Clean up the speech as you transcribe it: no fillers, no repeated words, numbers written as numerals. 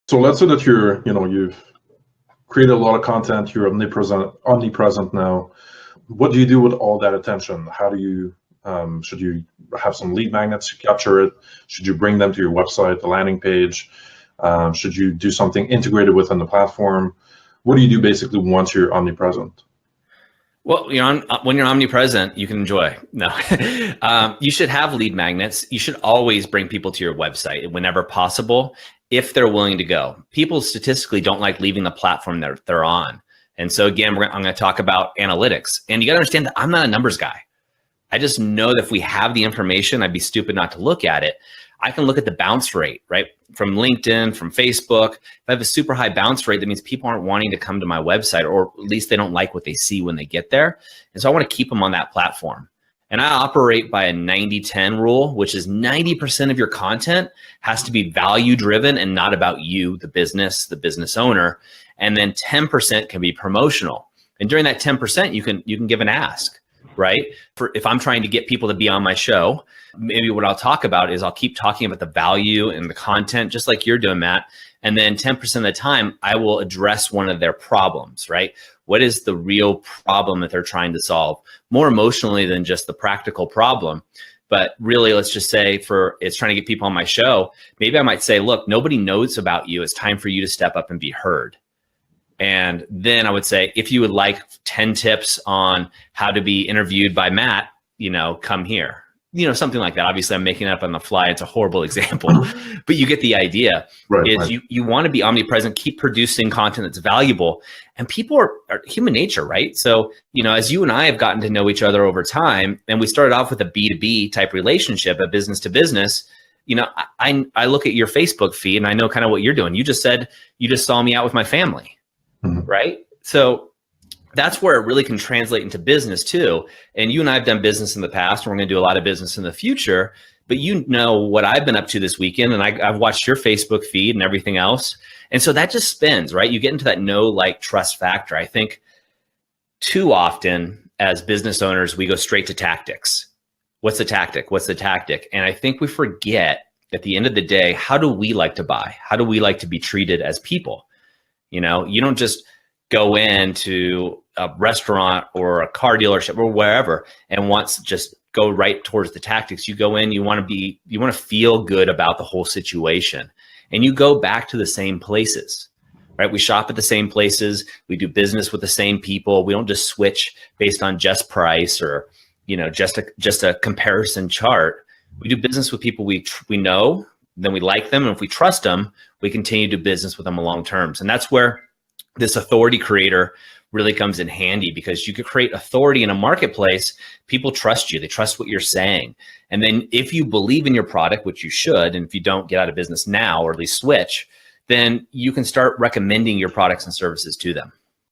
So let's say that you've created a lot of content, you're omnipresent now. What do you do with all that attention? How do you, should you have some lead magnets to capture it? Should you bring them to your website, the landing page? Should you do something integrated within the platform? What do you do basically once you're omnipresent? Well, when you're omnipresent, you can enjoy. No, you should have lead magnets. You should always bring people to your website whenever possible, if they're willing to go. People statistically don't like leaving the platform that they're on. And so again, I'm going to talk about analytics. And you got to understand that I'm not a numbers guy. I just know that if we have the information, I'd be stupid not to look at it. I can look at the bounce rate, right? From LinkedIn, from Facebook. If I have a super high bounce rate, that means people aren't wanting to come to my website, or at least they don't like what they see when they get there. And so I want to keep them on that platform. And I operate by a 90-10 rule, which is 90% of your content has to be value driven and not about you, the business owner. And then 10% can be promotional. And during that 10%, you can give an ask, right? If I'm trying to get people to be on my show, maybe what I'll talk about is I'll keep talking about the value and the content, just like you're doing, Matt. And then 10% of the time, I will address one of their problems, right? What is the real problem that they're trying to solve? More emotionally than just the practical problem. But really, let's just say it's trying to get people on my show. Maybe I might say, look, nobody knows about you. It's time for you to step up and be heard. And then I would say, if you would like 10 tips on how to be interviewed by Matt, come here. Something like that. Obviously, I'm making it up on the fly. It's a horrible example, but you get the idea. Right. You want to be omnipresent, keep producing content that's valuable. And people are human nature, right? So, as you and I have gotten to know each other over time, and we started off with a B2B type relationship, a business to business, I look at your Facebook feed and I know kind of what you're doing. You just said you just saw me out with my family, right? So that's where it really can translate into business too. And you and I have done business in the past, and we're going to do a lot of business in the future. But what I've been up to this weekend, and I've watched your Facebook feed and everything else. And so that just spins, right? You get into that know, like, trust factor. I think too often as business owners, we go straight to tactics. What's the tactic? What's the tactic? And I think we forget at the end of the day, how do we like to buy? How do we like to be treated as people? You don't just go into a restaurant or a car dealership or wherever and just go right towards the tactics. You go in, you want to feel good about the whole situation, and you go back to the same places, right? We shop at the same places. We do business with the same people. We don't just switch based on just price or, just a comparison chart. We do business with people we know, then we like them. And if we trust them, we continue to do business with them long terms. And that's where this authority creator really comes in handy, because you could create authority in a marketplace. People trust you. They trust what you're saying. And then if you believe in your product, which you should, and if you don't, get out of business now, or at least switch, then you can start recommending your products and services to them.